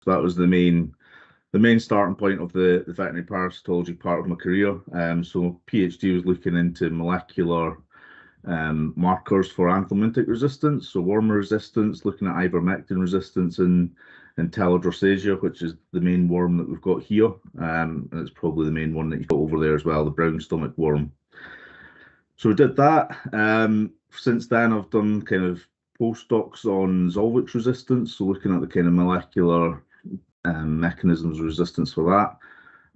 So that was the main starting point of the veterinary parasitology part of my career. So PhD was looking into molecular markers for anthelmintic resistance, so worm resistance, looking at ivermectin resistance in Teledrossasia, which is the main worm that we've got here, and it's probably the main one that you've got over there as well, the brown stomach worm. So we did that. Since then, I've done kind of postdocs on Zolvix resistance, so looking at the kind of molecular mechanisms of resistance for that.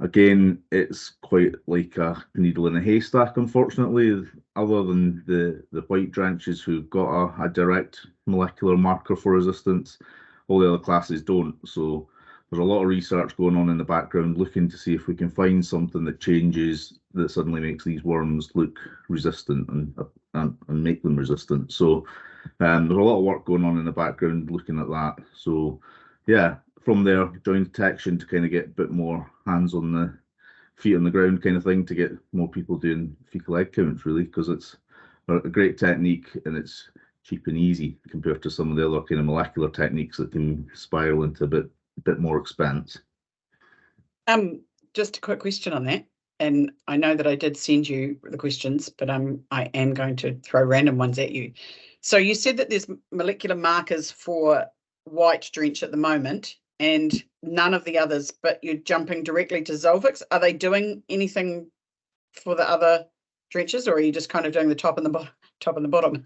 Again, it's quite like a needle in a haystack, unfortunately, other than the white drenches who've got a direct molecular marker for resistance. All the other classes don't. So there's a lot of research going on in the background looking to see if we can find something that changes, that suddenly makes these worms look resistant and make them resistant. So there's a lot of work going on in the background looking at that. So yeah, from there, joined Techion to kind of get a bit more hands on the feet on the ground kind of thing, to get more people doing fecal egg counts, really, because it's a great technique and it's cheap and easy compared to some of the other kind of molecular techniques that can spiral into a bit more expense. Just a quick question on that. And I know that I did send you the questions, but I am going to throw random ones at you. So you said that there's molecular markers for white drench at the moment and none of the others, but you're jumping directly to Zolvix. Are they doing anything for the other drenches, or are you just kind of doing the top and the bottom?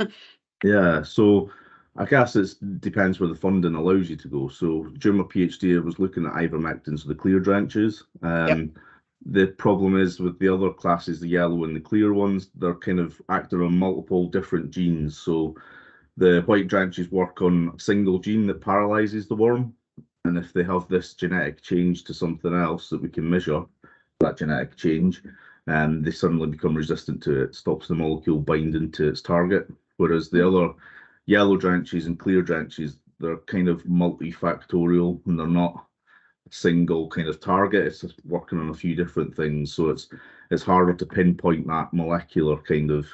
Yeah, so I guess it depends where the funding allows you to go. So during my PhD, I was looking at ivermectin, so the clear drenches. Yep. The problem is with the other classes, the yellow and the clear ones, they're kind of acting on multiple different genes. So the white drenches work on a single gene that paralyzes the worm. And if they have this genetic change to something else that we can measure, that genetic change, they suddenly become resistant to it, stops the molecule binding to its target. Whereas the other yellow drenches and clear drenches, they're kind of multifactorial and they're not a single kind of target. It's just working on a few different things. So it's harder to pinpoint that molecular kind of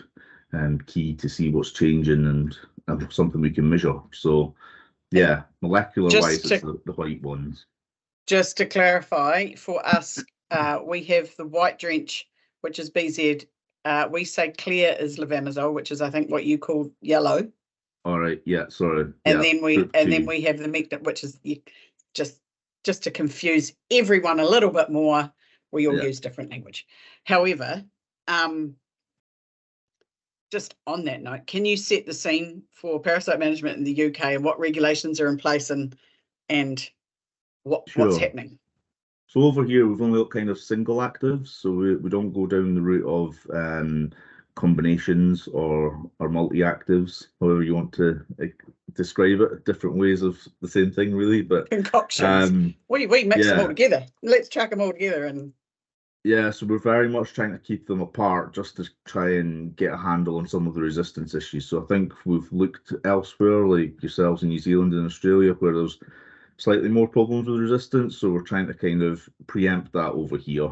key to see what's changing and something we can measure. So yeah, molecular wise, it's the white ones. Just to clarify for us, we have the white drench, which is BZ. We say clear is levamisole, which is I think what you call yellow. All right. Yeah. Sorry. And yeah, then we have the mectin, which is just to confuse everyone a little bit more. We all use different language. However, just on that note, can you set the scene for parasite management in the UK and what regulations are in place and what's happening? So over here, we've only got kind of single actives, so we don't go down the route of combinations or multi-actives, however you want to describe it. Different ways of the same thing, really. But concoctions. We mix them all together. Let's chuck them all together and. Yeah, so we're very much trying to keep them apart just to try and get a handle on some of the resistance issues. So I think we've looked elsewhere, like yourselves in New Zealand and Australia, where there's slightly more problems with resistance. So we're trying to kind of preempt that over here.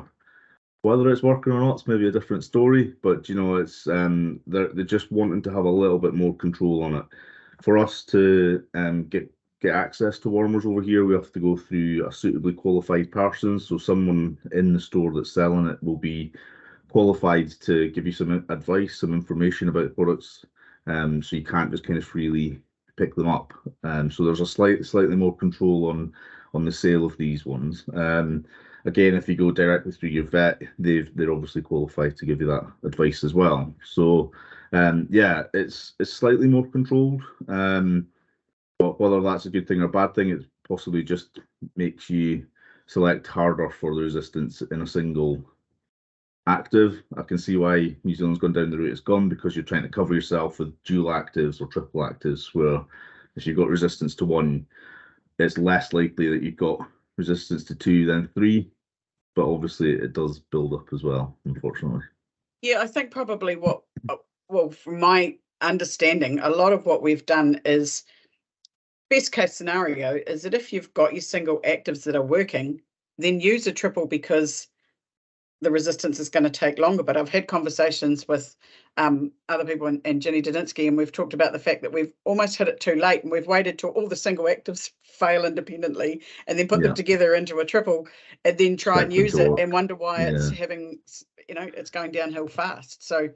Whether it's working or not, it's maybe a different story, but you know, it's they're just wanting to have a little bit more control on it. For us to get access to wormers over here, we have to go through a suitably qualified person. So someone in the store that's selling it will be qualified to give you some advice, some information about the products. So you can't just kind of freely pick them up. So there's a slightly more control on the sale of these ones. Again, if you go directly through your vet, they're obviously qualified to give you that advice as well. So yeah, it's slightly more controlled. But whether that's a good thing or a bad thing, it possibly just makes you select harder for the resistance in a single active. I can see why New Zealand's gone down the route it's gone, because you're trying to cover yourself with dual actives or triple actives, where if you've got resistance to one, it's less likely that you've got resistance to two than three. But obviously it does build up as well, unfortunately. Yeah, I think probably from my understanding, a lot of what we've done is, best case scenario is that if you've got your single actives that are working, then use a triple, because the resistance is going to take longer. But I've had conversations with other people and Ginny Didinsky, and we've talked about the fact that we've almost hit it too late, and we've waited till all the single actives fail independently and then put them together into a triple and then try and use it and wonder why it's having, it's going downhill fast. So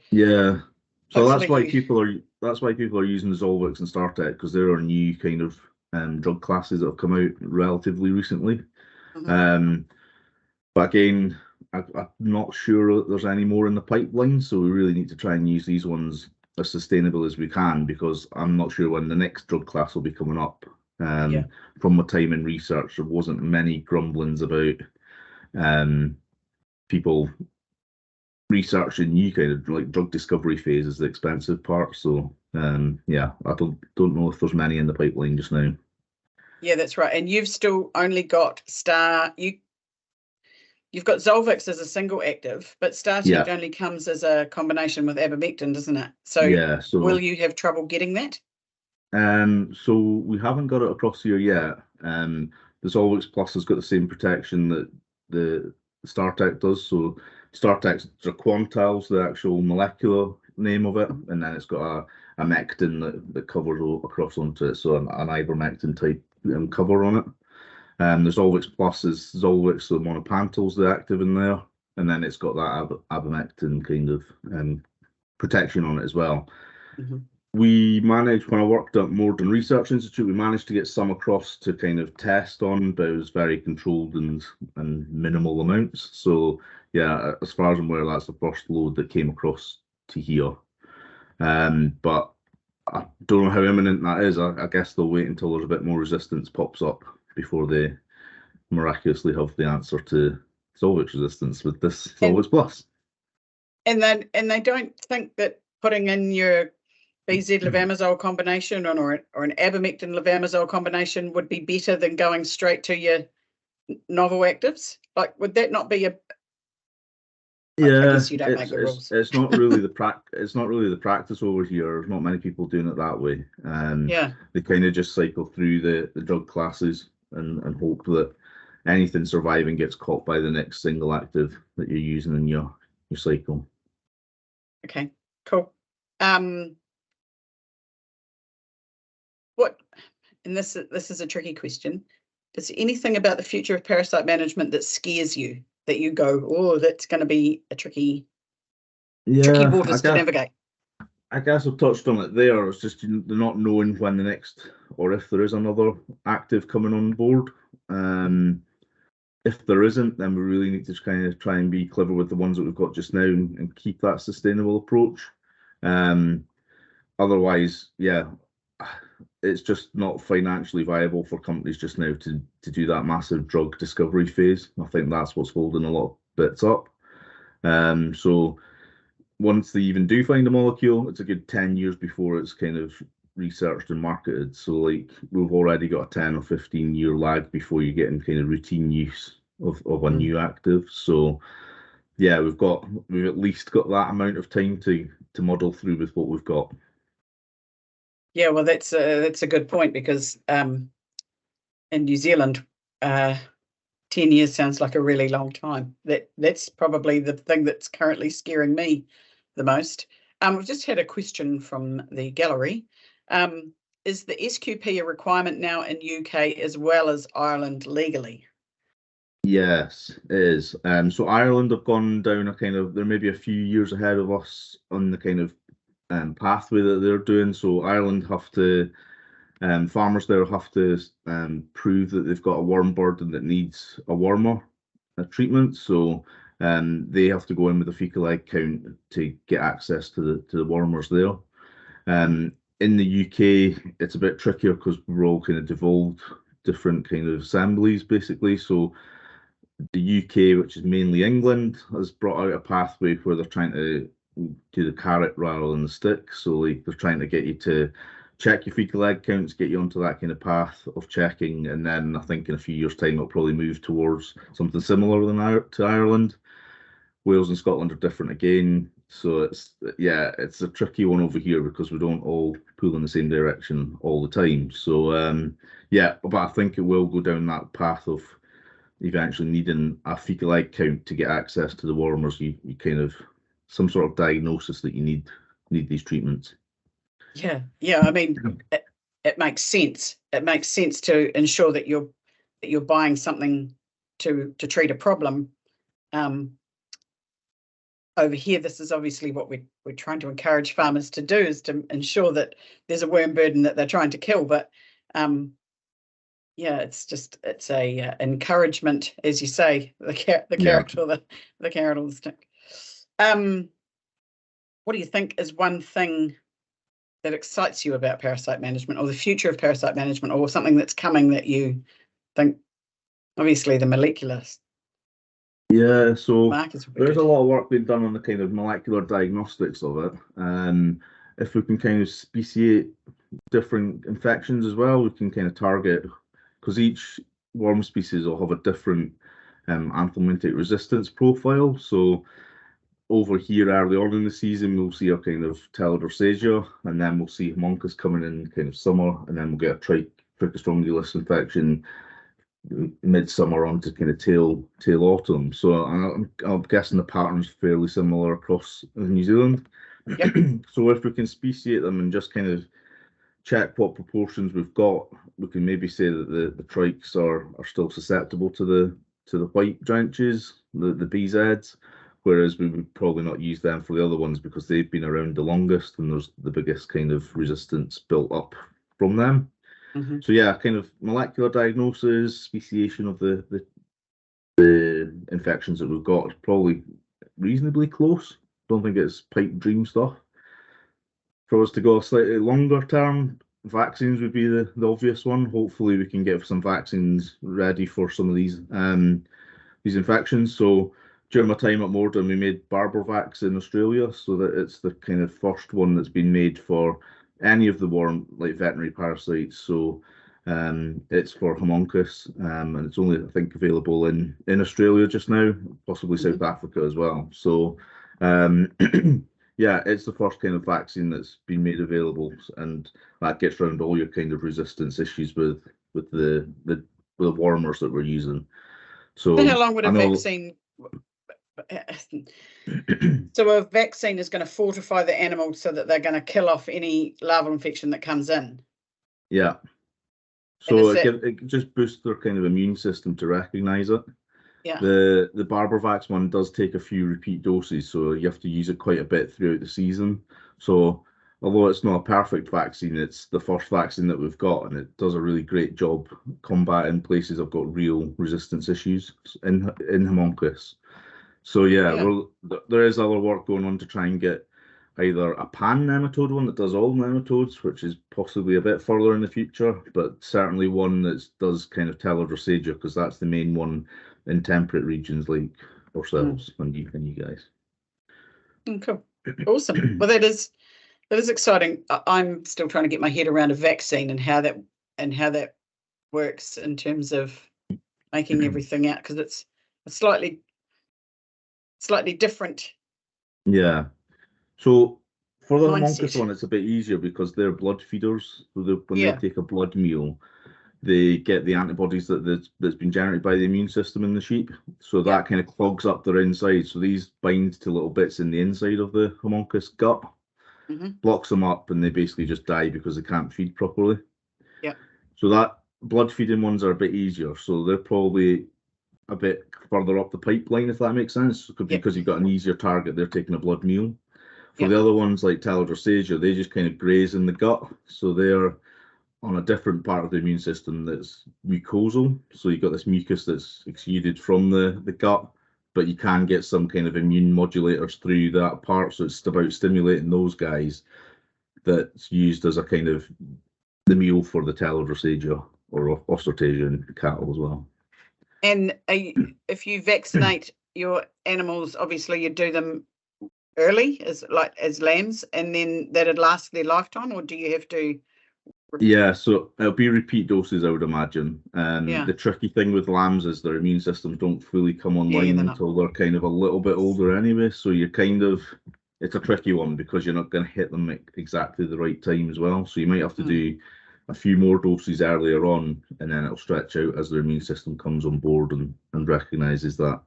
so that's why people are using Zolvix and StarTech, because there are new kind of drug classes that have come out relatively recently. But again, I'm not sure that there's any more in the pipeline, so we really need to try and use these ones as sustainable as we can, because I'm not sure when the next drug class will be coming up. From my time in research, there wasn't many grumblings about people researching new kind of like drug discovery phase is the expensive part. So I don't know if there's many in the pipeline just now. Yeah, that's right. And you've still only got You've got Zolvix as a single active, but StarTech only comes as a combination with abamectin, doesn't it? So will you have trouble getting that? So we haven't got it across here yet. The Zolvix Plus has got the same protection that the StarTech does. So StarTech's Quantile's the actual molecular name of it, and then it's got a mectin that covers across onto it, so an ivermectin type cover on it. The Zolvix Plus is Zolvix, so monopantal's the active in there, and then it's got that abamectin kind of protection on it as well. We managed, when I worked at Morden Research Institute, we managed to get some across to kind of test on, but it was very controlled and minimal amounts. So yeah, as far as I'm aware, that's the first load that came across to here. But I don't know how imminent that is. I guess they'll wait until there's a bit more resistance pops up before they miraculously have the answer to Zolvix resistance with this Zolvix Plus. And they don't think that putting in your BZ levamisole combination or an abamectin levamisole combination would be better than going straight to your novel actives? Like, would that not be a? I guess you don't make the rules. It's not really the practice over here. There's not many people doing it that way. They kind of just cycle through the drug classes and hope that anything surviving gets caught by the next single active that you're using in your cycle. Okay, cool. This is a tricky question. Is there anything about the future of parasite management that scares you, that you go, oh, that's going to be a tricky waters to navigate? I guess I've touched on it there. It's just the not knowing when the next, or if there is another active coming on board. If there isn't, then we really need to kind of try and be clever with the ones that we've got just now and keep that sustainable approach. Otherwise, it's just not financially viable for companies just now to do that massive drug discovery phase. I think that's what's holding a lot of bits up. So once they even do find a molecule, it's a good 10 years before it's kind of researched and marketed. So like we've already got a 10 or 15 year lag before you get in kind of routine use of a new active. So yeah, we've at least got that amount of time to muddle through with what we've got. Yeah, well, that's a good point, because in New Zealand, 10 years sounds like a really long time. That's probably the thing that's currently scaring me the most. We've just had a question from the gallery. Is the SQP a requirement now in UK as well as Ireland legally? Yes, it is. So Ireland have gone down they're maybe a few years ahead of us on the kind of pathway that they're doing. So Ireland have to, farmers there have to prove that they've got a worm burden that needs a wormer treatment. So they have to go in with a fecal egg count to get access to the wormers there. In the UK, it's a bit trickier because we're all kind of devolved different kind of assemblies basically. So the UK, which is mainly England, has brought out a pathway where they're trying to do the carrot rather than the stick. So like they're trying to get you to check your fecal egg counts, get you onto that kind of path of checking, and then I think in a few years' time it'll probably move towards something similar to Ireland. Wales and Scotland are different again, so it's a tricky one over here because we don't all pull in the same direction all the time. So but I think it will go down that path of eventually needing a fecal egg count to get access to the warmers, you kind of some sort of diagnosis that you need these treatments. Yeah, I mean, it makes sense. It makes sense to ensure that you're buying something to treat a problem. Over here, this is obviously what we're trying to encourage farmers to do, is to ensure that there's a worm burden that they're trying to kill. But yeah, it's a encouragement, as you say, the carrot or the carrot or the stick. What do you think is one thing that excites you about parasite management, or the future of parasite management, or something that's coming that you think? Obviously, the molecular. Yeah, so there's good. a lot of work being done on the kind of molecular diagnostics of it. If we can kind of speciate different infections as well, we can kind of target, because each worm species will have a different anthelmintic resistance profile. So over here early on in the season, we'll see a kind of Teledorsasia, and then we'll see Homunculus coming in kind of summer, and then we'll get a Trichostrongylus infection midsummer on to kind of tail autumn. So I'm guessing the pattern's fairly similar across New Zealand. Yep. So if we can speciate them and just kind of check what proportions we've got, we can maybe say that the trichs are still susceptible to the white drenches, the BZs, whereas we would probably not use them for the other ones because they've been around the longest and there's the biggest kind of resistance built up from them. Mm-hmm. So yeah, kind of molecular diagnosis, speciation of the infections that we've got is probably reasonably close. Don't think it's pipe dream stuff. For us to go a slightly longer term, vaccines would be the obvious one. Hopefully we can get some vaccines ready for some of these infections. So during my time at Morden, we made Barbourvax in Australia, so that it's the kind of first one that's been made for any of the worm, like veterinary parasites. So it's for Homunculus, and it's only, I think, available in Australia just now, possibly South Africa as well. So yeah, it's the first kind of vaccine that's been made available, and that gets around all your kind of resistance issues with the warmers that we're using. So how long would a vaccine? So a vaccine is going to fortify the animal so that they're going to kill off any larval infection that comes in. Yeah. So it just boosts their kind of immune system to recognize it. Yeah. The Barbourvax one does take a few repeat doses, so you have to use it quite a bit throughout the season. So although it's not a perfect vaccine, it's the first vaccine that we've got, and it does a really great job combating places I've got real resistance issues in Homunculus. So yeah. There is other work going on to try and get either a pan nematode one that does all nematodes, which is possibly a bit further in the future, but certainly one that does kind of Teledorsasia, because that's the main one in temperate regions like ourselves and you guys. Cool. Awesome. Well, that is exciting. I'm still trying to get my head around a vaccine and how that works in terms of making everything out, because it's a slightly different. Yeah. So for the Homunculus one, it's a bit easier because they're blood feeders. So when they take a blood meal, they get the antibodies that's been generated by the immune system in the sheep. So that kind of clogs up their inside. So these bind to little bits in the inside of the Homunculus gut, blocks them up, and they basically just die because they can't feed properly. Yeah. So that blood feeding ones are a bit easier. So they're probably a bit further up the pipeline, if that makes sense. Because you've got an easier target, they're taking a blood meal. For the other ones, like Teledorsasia, they just kind of graze in the gut. So they're on a different part of the immune system that's mucosal. So you've got this mucus that's exuded from the gut, but you can get some kind of immune modulators through that part. So it's about stimulating those guys that's used as a kind of the meal for the Teledorsasia or Ostertasia in cattle as well. And if you vaccinate your animals, obviously you do them early as lambs, and then that'd last their lifetime, or do you have to? Yeah, so it'll be repeat doses, I would imagine. The tricky thing with lambs is their immune systems don't fully come online until they're kind of a little bit older anyway. So you're it's a tricky one because you're not going to hit them at exactly the right time as well. So you might have to do a few more doses earlier on, and then it'll stretch out as their immune system comes on board and recognises that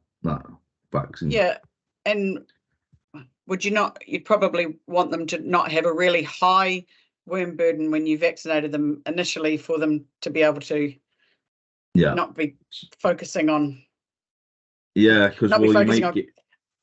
vaccine. Yeah, and you'd probably want them to not have a really high worm burden when you vaccinated them initially, for them to be able to not be focusing on because you might get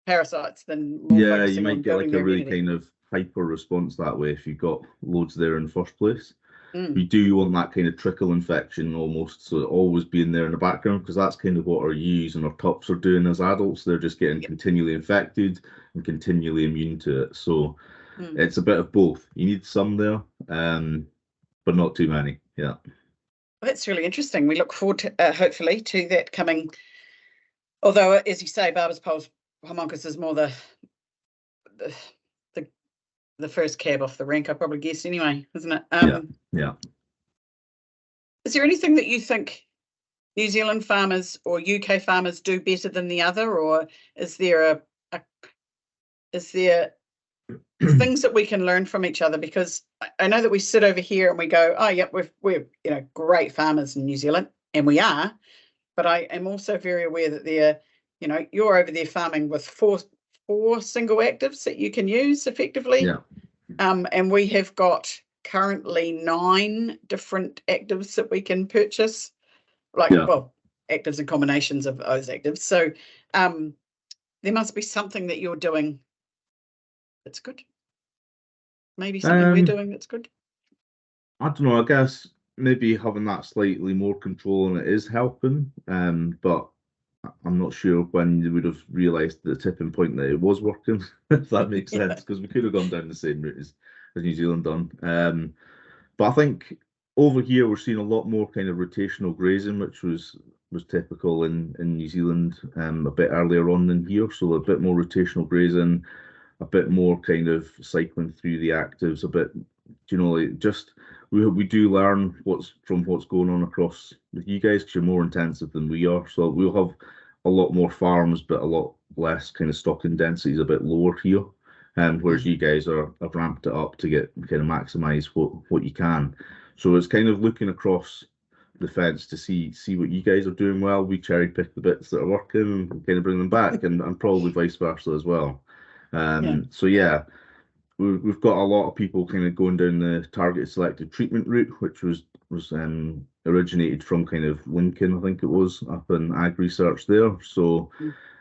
parasites, than more you might get like a really kind of hyper response that way if you've got loads there in the first place. You do want that kind of trickle infection almost, so always being there in the background, because that's kind of what our ewes and our pups are doing as adults. They're just getting continually infected and continually immune to it. So it's a bit of both. You need some there, but not too many. Yeah. That's really interesting. We look forward to hopefully to that coming. Although, as you say, Barber's Pole's homunculus is more the first cab off the rank, I probably guess, anyway, isn't it? Yeah. Is there anything that you think New Zealand farmers or UK farmers do better than the other, or is there things that we can learn from each other? Because I know that we sit over here and we go, oh, yeah, we're great farmers in New Zealand, and we are. But I am also very aware that you're over there farming with four single actives that you can use effectively. Yeah. And we have got currently 9 different actives that we can purchase, actives and combinations of those actives. So there must be something that you're doing that's good. Maybe something we're doing that's good. I don't know. I guess maybe having that slightly more control on it is helping. But I'm not sure when you would have realised the tipping point that it was working, if that makes sense, because we could have gone down the same route as New Zealand done. But I think over here we're seeing a lot more kind of rotational grazing, which was typical in New Zealand a bit earlier on than here. So a bit more rotational grazing, a bit more kind of cycling through the actives, a bit, we do learn what's going on across with you guys, because you're more intensive than we are. So we'll have a lot more farms, but a lot less kind of stocking density is a bit lower here. Whereas you guys have ramped it up to get kind of maximise what you can. So it's kind of looking across the fence to see what you guys are doing well. We cherry pick the bits that are working and kind of bring them back, and probably vice versa as well. So yeah, we've got a lot of people kind of going down the targeted selected treatment route, which was originated from kind of Lincoln, I think it was, up in ag research there. So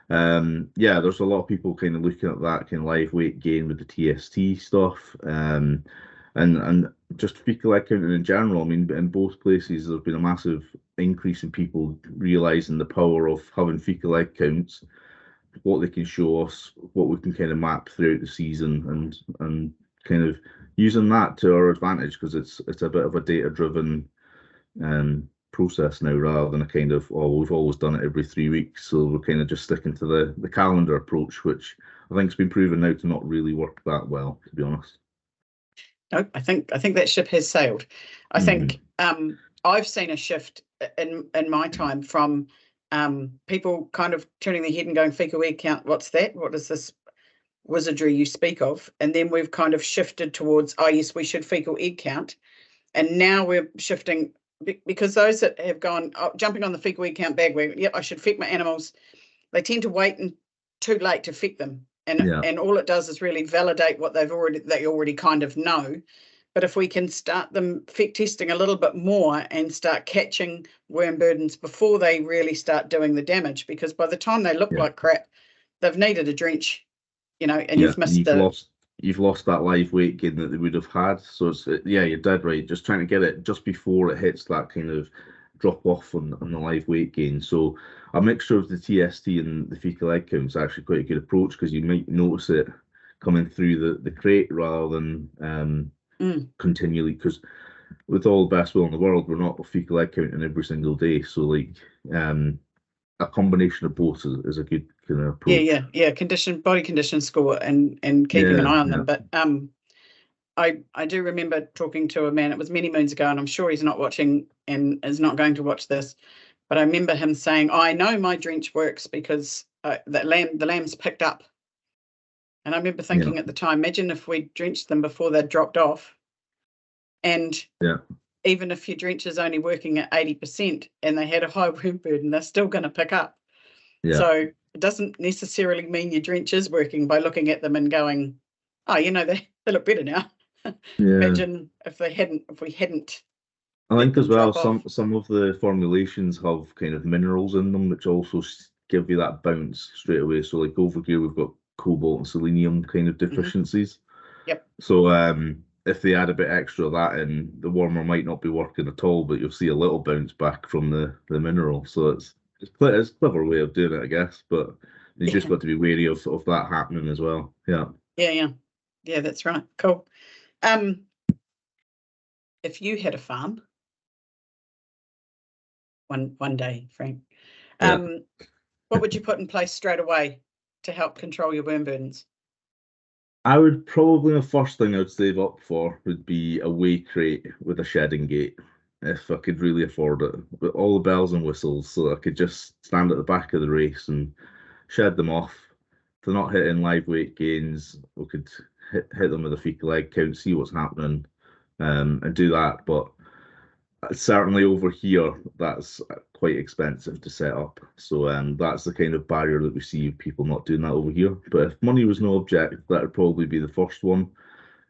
there's a lot of people kind of looking at that kind of live weight gain with the TST stuff, and just fecal egg counting in general. I mean, in both places there's been a massive increase in people realizing the power of having fecal egg counts, what they can show us, what we can kind of map throughout the season, and kind of using that to our advantage, because it's a bit of a data driven process now, rather than a kind of, we've always done it every 3 weeks, so we're kind of just sticking to the calendar approach, which I think has been proven now to not really work that well, to be honest. No, I think that ship has sailed. I think I've seen a shift in my time from people kind of turning their head and going, fecal egg count, what's that? What is this wizardry you speak of? And then we've kind of shifted towards, oh yes, we should fecal egg count. And now we're shifting, because those that have gone jumping on the fecal egg count bandwagon, yep, I should feck my animals, they tend to wait and too late to feck them. And all it does is really validate what they already kind of know. But if we can start them feck testing a little bit more and start catching worm burdens before they really start doing the damage, because by the time they look like crap, they've needed a drench, and you've missed you've lost that live weight gain that they would have had. So it's you're dead right. Just trying to get it just before it hits that kind of drop off on the live weight gain. So a mixture of the TST and the fecal egg count is actually quite a good approach, because you might notice it coming through the crate rather than continually, because with all the best will in the world, we're not fecal egg counting every single day. So like a combination of both is a good kind of approach. Body condition score and keeping an eye on them. But I do remember talking to a man, it was many moons ago, and I'm sure he's not watching and is not going to watch this, but I remember him saying, I know my drench works because the lambs picked up. And I remember thinking at the time, imagine if we drenched them before they dropped off. And even if your drench is only working at 80% and they had a high worm burden, they're still going to pick up. Yeah. So it doesn't necessarily mean your drench is working by looking at them and going, oh, you know, they look better now. Yeah. Imagine if we hadn't. I think as well, some off. of the formulations have kind of minerals in them, which also give you that bounce straight away. So like over here, we've got cobalt and selenium kind of deficiencies. Yep. So if they add a bit extra of that in, the warmer might not be working at all, but you'll see a little bounce back from the mineral. So it's a clever way of doing it, I guess. But you just got to be wary of that happening as well. Yeah. Yeah, that's right. Cool. If you had a farm one day, Frank, what would you put in place straight away to help control your worm burdens? I would probably, the first thing I would save up for would be a weigh crate with a shedding gate, if I could really afford it, with all the bells and whistles, so I could just stand at the back of the race and shed them off. If they're not hitting live weight gains, we could hit them with a fecal egg count, see what's happening, and do that. But certainly over here, that's quite expensive to set up. So that's the kind of barrier that we see people not doing that over here. But if money was no object, that would probably be the first one.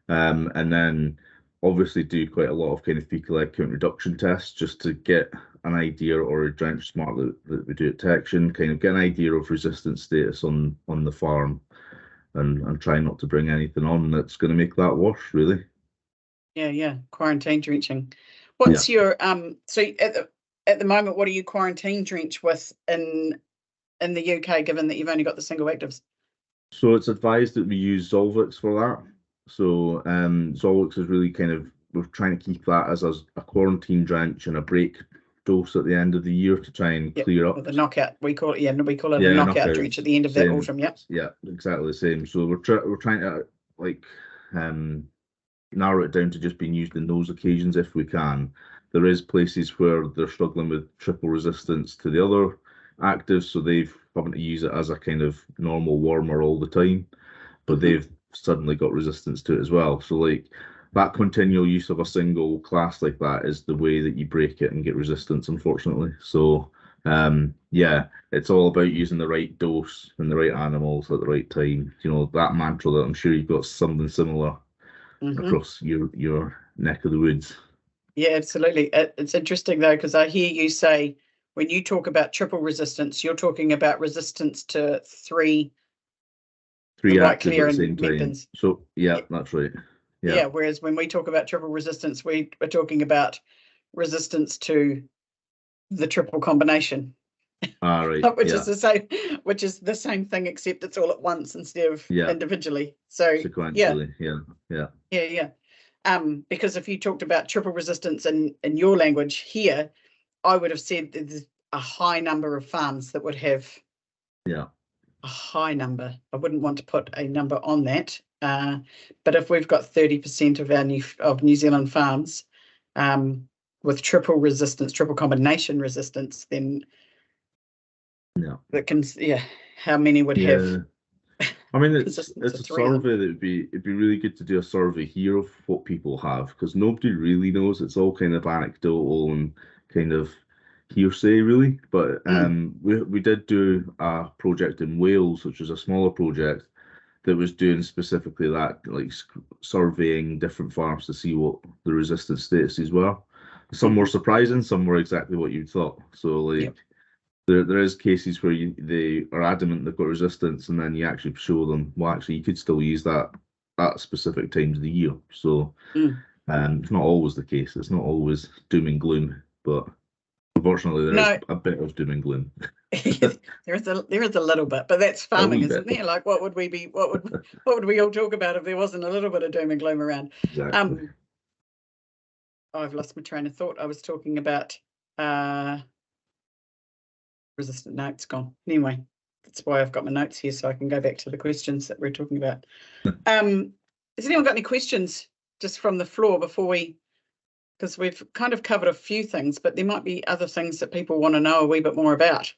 And then obviously do quite a lot of kind of fecal egg count reduction tests just to get an idea, or a drench smart that we do at Techion, kind of get an idea of resistance status on the farm, and try not to bring anything on that's going to make that worse, really. Yeah. Quarantine drenching. What's your so at the moment, what are you quarantine drench with in the UK, given that you've only got the single actives? So it's advised that we use Zolvix for that. So Zolvix is really kind of, we're trying to keep that as a quarantine drench and a break dose at the end of the year to try and clear up. The knockout, we call it a knockout drench at the end of that autumn. Yeah, exactly the same. So we're trying to like narrow it down to just being used in those occasions if we can. There is places where they're struggling with triple resistance to the other actives, so they've having to use it as a kind of normal warmer all the time, but they've suddenly got resistance to it as well. So like that continual use of a single class like that is the way that you break it and get resistance, unfortunately. So it's all about using the right dose and the right animals at the right time. You know, that mantra that I'm sure you've got something similar across your neck of the woods. Yeah, absolutely. It's interesting though, because I hear you say when you talk about triple resistance, you're talking about resistance to three actives at the same time. So that's right. Yeah. Whereas when we talk about triple resistance, we're talking about resistance to the triple combination. Right. which is the same thing, except it's all at once instead of individually. So sequentially. Yeah. Because if you talked about triple resistance in your language here, I would have said there's a high number of farms that would have a high number. I wouldn't want to put a number on that. But if we've got 30% of our New Zealand farms with triple combination resistance, then that can how many would have? I mean, it's a survey that it'd be really good to do a survey here of what people have, because nobody really knows. It's all kind of anecdotal and kind of hearsay, really. But we did do a project in Wales, which was a smaller project that was doing specifically that, like surveying different farms to see what the resistance statuses were. Some were surprising, some were exactly what you'd thought. So like. There is cases where they are adamant they've got resistance, and then you actually show them, well, actually, you could still use that at specific times of the year. So it's not always the case. It's not always doom and gloom, but unfortunately, there is a bit of doom and gloom. there is a little bit, but that's farming, isn't there? Like, what would we all talk about if there wasn't a little bit of doom and gloom around? Exactly. I've lost my train of thought. I was talking about resistant. No, it's gone. Anyway, that's why I've got my notes here so I can go back to the questions that we're talking about. Has anyone got any questions just from the floor because we've kind of covered a few things, but there might be other things that people want to know a wee bit more about.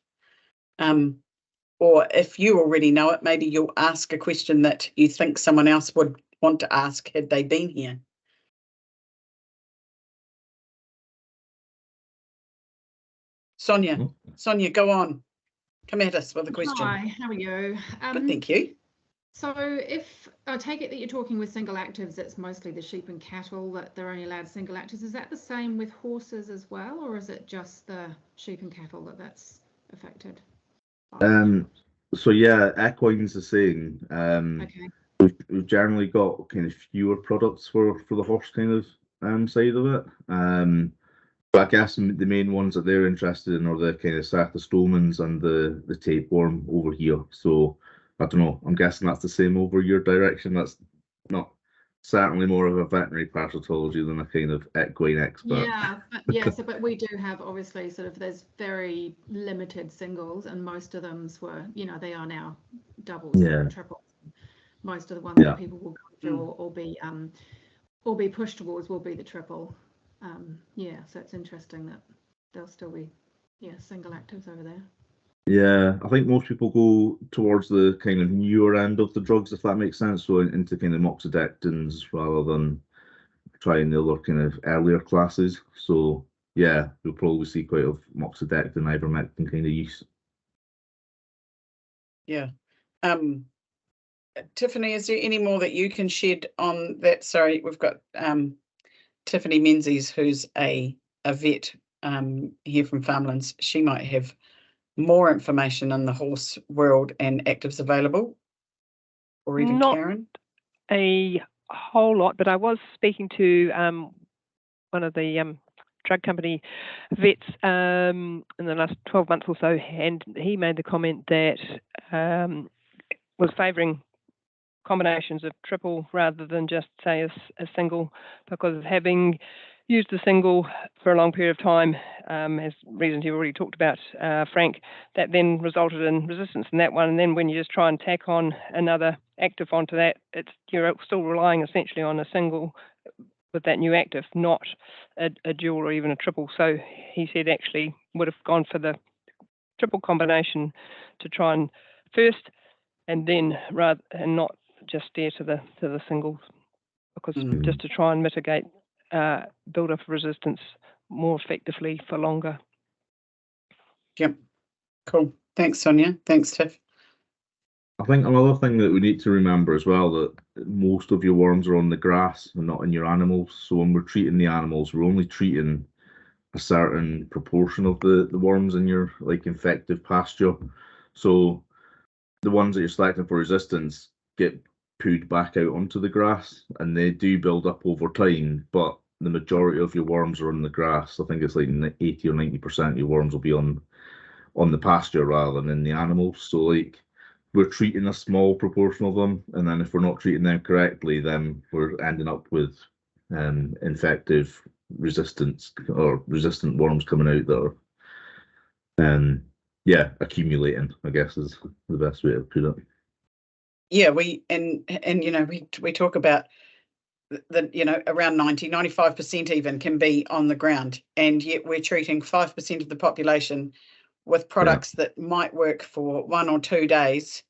Or if you already know it, maybe you'll ask a question that you think someone else would want to ask had they been here. Sonia. Oh. Sonia, go on. Come at us with a question. Hi, how are you? Good, thank you. So if I take it that you're talking with single actives, it's mostly the sheep and cattle that they're only allowed single actives. Is that the same with horses as well, or is it just the sheep and cattle that's affected? So yeah, equine's the same. Okay. We've generally got kind of fewer products for the horse kind of side of it. But I guess the main ones that they're interested in are the kind of Sathostomans and the tapeworm over here. So I don't know. I'm guessing that's the same over your direction. That's not certainly more of a veterinary parasitology than a kind of equine expert. But we do have obviously sort of there's very limited singles, and most of them were, they are now doubles and triples. Most of the ones that people will go through or be pushed towards will be the triple. So it's interesting that there'll still be single actives over there. Yeah, I think most people go towards the kind of newer end of the drugs, if that makes sense. So into kind of moxidectins rather than trying the other kind of earlier classes. So yeah, you'll probably see quite a moxidectin, ivermectin kind of use. Yeah. Tiffany, is there any more that you can shed on that? Sorry, we've got Tiffany Menzies, who's a vet here from Farmlands. She might have more information in the horse world and actives available, or even Not Karen? A whole lot, but I was speaking to one of the drug company vets in the last 12 months or so, and he made the comment that was favouring combinations of triple rather than just say a single, because of having used the single for a long period of time, as reasons you already talked about, Frank, that then resulted in resistance in that one. And then when you just try and tack on another active onto that, you're still relying essentially on a single with that new active, not a dual or even a triple. So he said actually would have gone for the triple combination to try and first, and then not just steer to the singles, because just to try and mitigate build up resistance more effectively for longer. Yep. Cool. Thanks, Sonia. Thanks, Tiff. I think another thing that we need to remember as well, that most of your worms are on the grass and not in your animals. So when we're treating the animals, we're only treating a certain proportion of the worms in your infective pasture. So the ones that you're selecting for resistance get pooed back out onto the grass, and they do build up over time, but the majority of your worms are on the grass. I think it's 80 or 90% of your worms will be on the pasture rather than in the animals. So we're treating a small proportion of them, and then if we're not treating them correctly, then we're ending up with infective resistance or resistant worms coming out that are accumulating, I guess is the best way to put it. Yeah, we talk about that, around 95% even can be on the ground, and yet we're treating 5% of the population with products that might work for 1 or 2 days,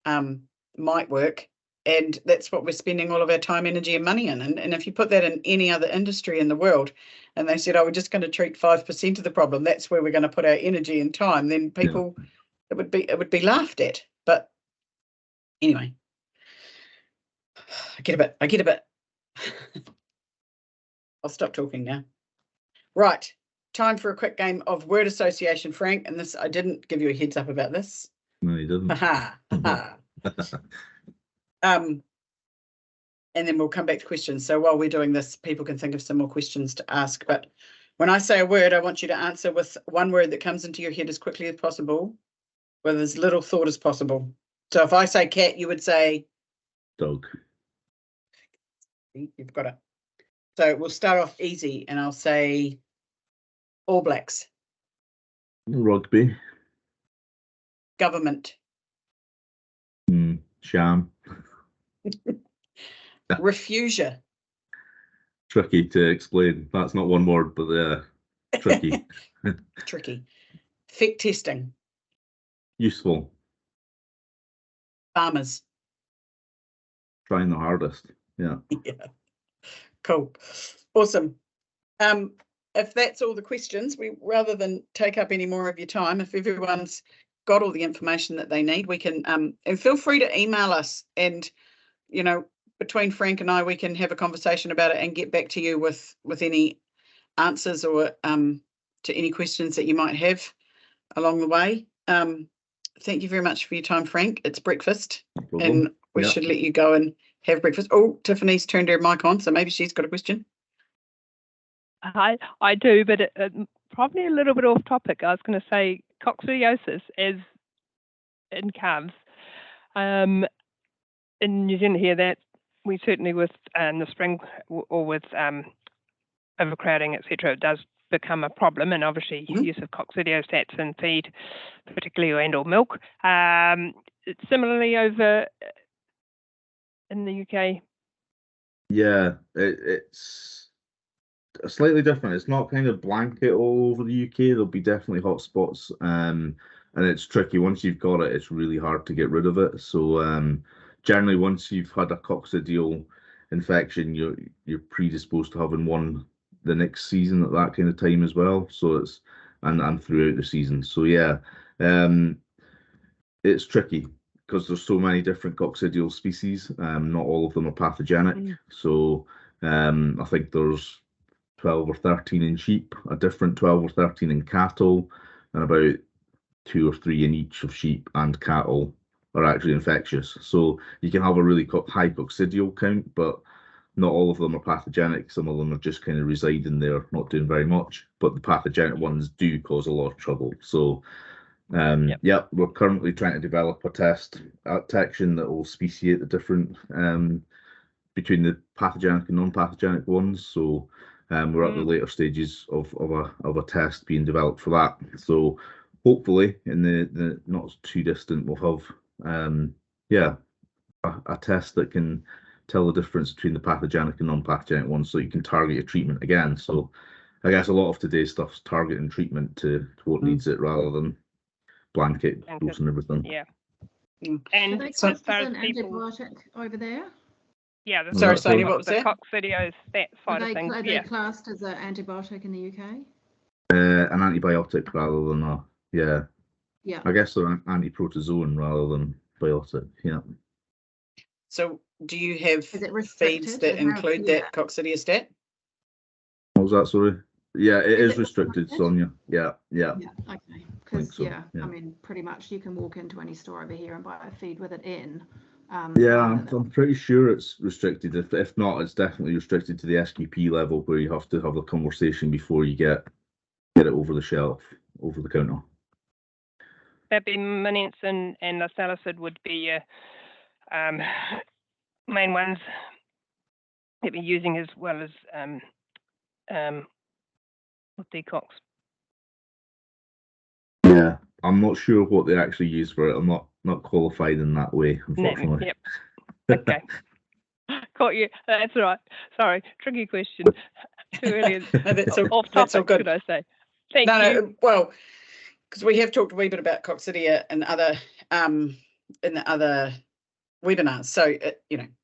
might work, and that's what we're spending all of our time, energy and money in. And if you put that in any other industry in the world, and they said, we're just going to treat 5% of the problem, that's where we're going to put our energy and time, then people, it would be laughed at. But anyway, I get a bit. I'll stop talking now. Right, time for a quick game of word association, Frank. And this, I didn't give you a heads up about this. No, you didn't. And then we'll come back to questions. So while we're doing this, people can think of some more questions to ask. But when I say a word, I want you to answer with one word that comes into your head as quickly as possible, with as little thought as possible. So if I say cat, you would say? Dog. You've got it. So we'll start off easy, and I'll say All Blacks. Rugby. Government. Sham. Refugia. Tricky to explain. That's not one word, but tricky. Tricky. Feck testing. Useful. Farmers. Trying the hardest. Yeah. Yeah. Cool. Awesome. if that's all the questions, rather than take up any more of your time, if everyone's got all the information that they need, we can and feel free to email us, and between Frank and I, we can have a conversation about it and get back to you with any answers or to any questions that you might have along the way. Thank you very much for your time, Frank. It's breakfast, and we should let you go and have breakfast. Oh, Tiffany's turned her mic on, so maybe she's got a question. I do, but probably a little bit off topic. I was going to say coccidiosis is in calves. In New Zealand here, that we certainly with in the spring or with overcrowding, etc., it does become a problem, and obviously use of coccidiostats in feed, particularly or milk. Similarly over in the UK. Yeah, it's slightly different. It's not kind of blanket all over the UK. There'll be definitely hot spots, and it's tricky. Once you've got it, it's really hard to get rid of it. So generally, once you've had a coccidial infection, you're predisposed to having one the next season at that kind of time as well. So it's and throughout the season. So yeah, it's tricky because there's so many different coccidial species. Not all of them are pathogenic. So I think there's 12 or 13 in sheep, a different 12 or 13 in cattle, and about 2 or 3 in each of sheep and cattle are actually infectious. So you can have a really high coccidial count, but not all of them are pathogenic. Some of them are just kind of residing there, not doing very much. But the pathogenic ones do cause a lot of trouble. So we're currently trying to develop a test at Techion that will speciate the different between the pathogenic and non-pathogenic ones. So we're at the later stages of a test being developed for that. So hopefully in the not too distant, we'll have a test that can tell the difference between the pathogenic and non-pathogenic ones, so you can target your treatment again. So I guess a lot of today's stuff's targeting treatment to what needs it rather than blanket dose and everything. Yeah. And they class as an antibiotic over there? Yeah, sorry, Sonia, what was the that? coccidios, that side of things. Are they classed as an antibiotic in the UK? An antibiotic rather than yeah. I guess they're anti-protozoan rather than biotic. Yeah. So do you have feeds that include that coccidiostat? What was that, sorry? Yeah, it is restricted, Sonia. Yeah. Okay. Because so. I mean, pretty much you can walk into any store over here and buy a feed with it in. I'm pretty sure it's restricted. If not, it's definitely restricted to the SQP level, where you have to have a conversation before you get it over the shelf, over the counter. That'd be Minence and the salicid would be main ones that we're using, as well as with decox. Yeah, I'm not sure what they actually use for it. I'm not qualified in that way, unfortunately. Yep. Okay. Caught you. That's all right. Sorry, tricky question. Too early. That's off topic, that's all good. Should I say? Thank you. No, well, because we have talked a wee bit about coccidia and other in the other webinars, so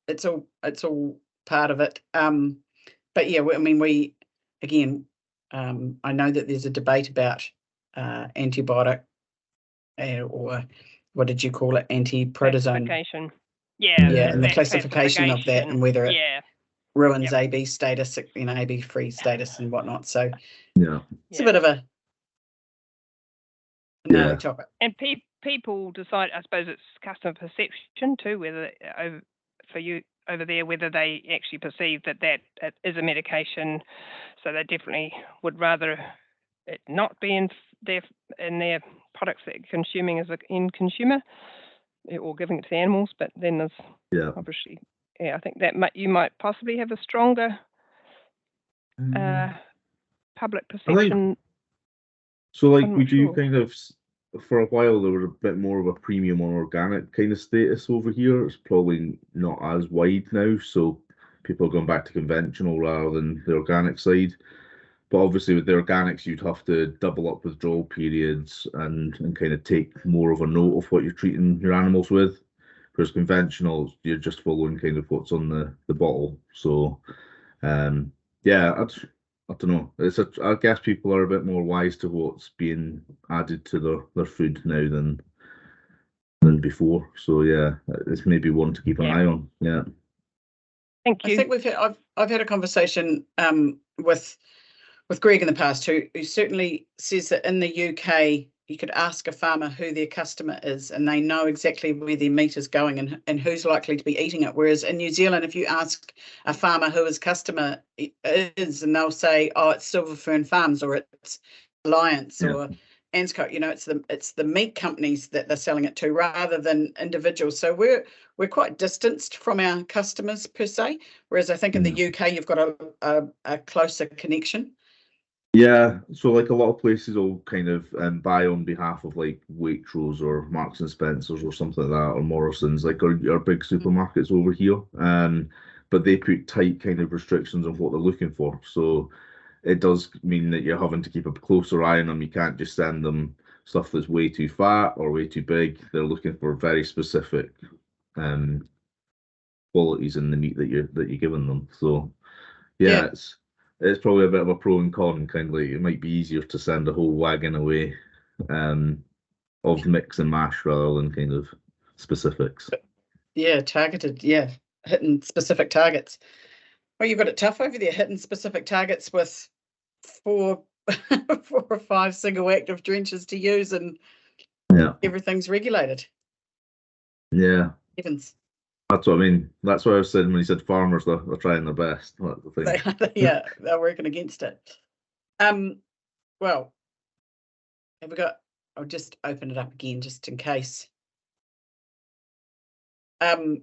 it's all part of it. But yeah, I mean, I know that there's a debate about antibiotic or what did you call it, anti-protozoan? Yeah, and the classification of that, and whether it ruins AB status, AB free status and whatnot. So it's a bit of a gnarly topic. And people decide, I suppose it's customer perception too, whether for you over there, whether they actually perceive that it is a medication. So they definitely would rather it not be in their products that they're consuming as an end consumer, or giving it to the animals. But then there's obviously, I think that you might possibly have a stronger public perception. So we do kind of, for a while there was a bit more of a premium on organic kind of status over here. It's probably not as wide now, so people are going back to conventional rather than the organic side. But obviously with the organics, you'd have to double up withdrawal periods and kind of take more of a note of what you're treating your animals with. Whereas conventional, you're just following kind of what's on the bottle. So, I don't know. I guess people are a bit more wise to what's being added to their food now than before. So yeah, it's maybe one to keep an eye on. Yeah. Thank you. I think I've had a conversation with Greg in the past, who certainly says that in the UK you could ask a farmer who their customer is, and they know exactly where their meat is going and who's likely to be eating it. Whereas in New Zealand, if you ask a farmer who his customer is, and they'll say, "Oh, it's Silver Fern Farms," or "It's Alliance," or Anscote, it's the meat companies that they're selling it to rather than individuals. So we're quite distanced from our customers per se. Whereas I think in the UK you've got a closer connection. Yeah, so like a lot of places will kind of buy on behalf of like Waitrose or Marks and Spencers or something like that, or Morrison's, like our big supermarkets over here. But they put tight kind of restrictions on what they're looking for. So it does mean that you're having to keep a closer eye on them. You can't just send them stuff that's way too fat or way too big. They're looking for very specific qualities in the meat that you're giving them. So yeah. It's probably a bit of a pro and con, kind of like it might be easier to send a whole wagon away of mix and mash rather than kind of specifics. Yeah, targeted, hitting specific targets. Well, you've got it tough over there, hitting specific targets with 4 or 5 single active drenches to use, and everything's regulated. Yeah. Evans. That's what I mean. That's what I was saying when he said farmers, they're trying their best. That's the thing. They're working against it. Well, have we got? I'll just open it up again just in case. But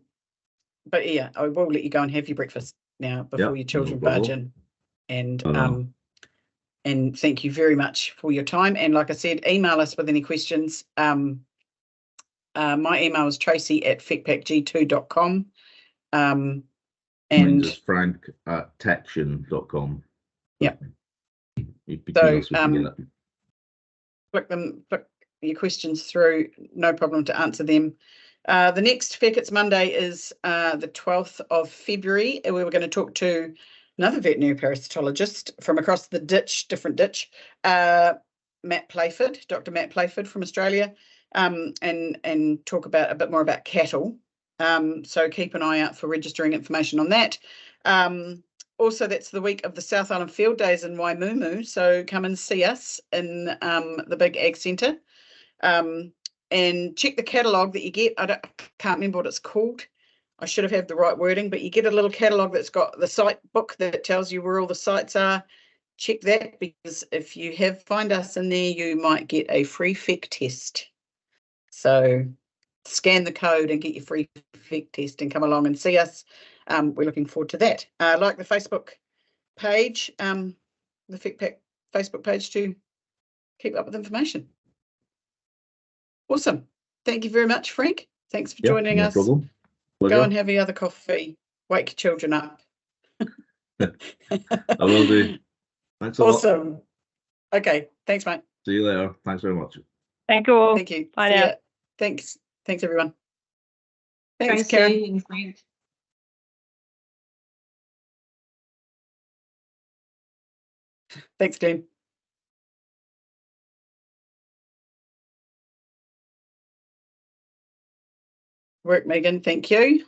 yeah, I will let you go and have your breakfast now before your children barge in. And and thank you very much for your time. And like I said, email us with any questions. My email is tracy@fecpacg2.com. And mine's is frank@techion.com. Yeah. So flick your questions through, no problem to answer them. The next It's Monday is the 12th of February, and we were going to talk to another veterinary parasitologist from across the different ditch, Dr. Matt Playford from Australia, and talk about a bit more about cattle. So keep an eye out for registering information on that. Also, that's the week of the South Island Field Days in Waimumu, so come and see us in the big Ag Centre. And check the catalogue that you get. I can't remember what it's called. I should have had the right wording, but you get a little catalogue that's got the site book that tells you where all the sites are. Check that, because if you find us in there, you might get a free FEC test. So scan the code and get your free FEC test and come along and see us. We're looking forward to that. Like the Facebook page, the FECPAC Facebook page, to keep up with information. Awesome. Thank you very much, Frank. Thanks for joining us. Problem. Go and have your other coffee. Wake your children up. I will do. Thanks a lot. Awesome. Okay. Thanks, mate. See you later. Thanks very much. Thank you all. Thank you. Bye now. Thanks. Thanks, everyone. Thanks, Karen. Thanks, Glenn. Work, Megan. Thank you.